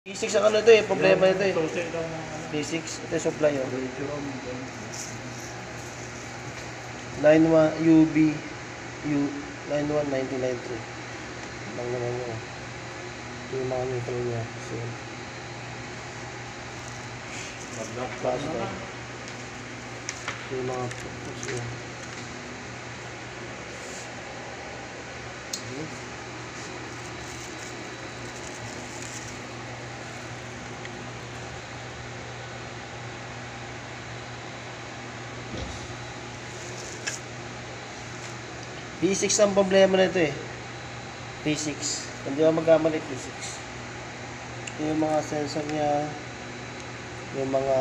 P6 ang ano ito eh, problema ito eh. P6, ito yung supply oh. Line 1 UB line 1 1993. Lang naman yun. Ito yung mga neutral niya. So, basta. Ito yung mga purpose niya. P6 ang problema na ito eh. P6. Hindi ba magkamali P6. Ito yung mga sensor niya. Yung mga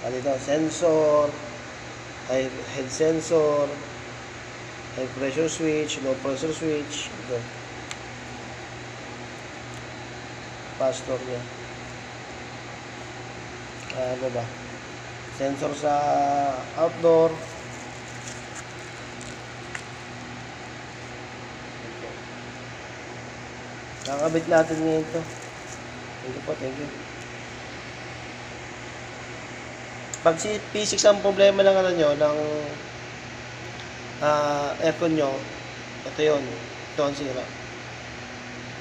ano ito, sensor, head sensor, high pressure switch, low pressure switch. Ito. Pastor niya. Ano ba? Sensor sa outdoor. Nakakabit natin ngayon ito. Thank you po, thank you. Pag si P6 ang problema ng ano nyo, ng aircon nyo, ito yun. Ito ang sira.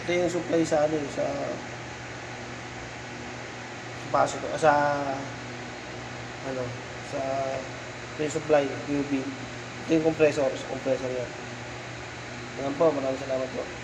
Ito yung supply sa ano sa pasok, sa ano, sa ito yung supply, UV. Ito yung compressor yan. Yan po, maraming salamat po.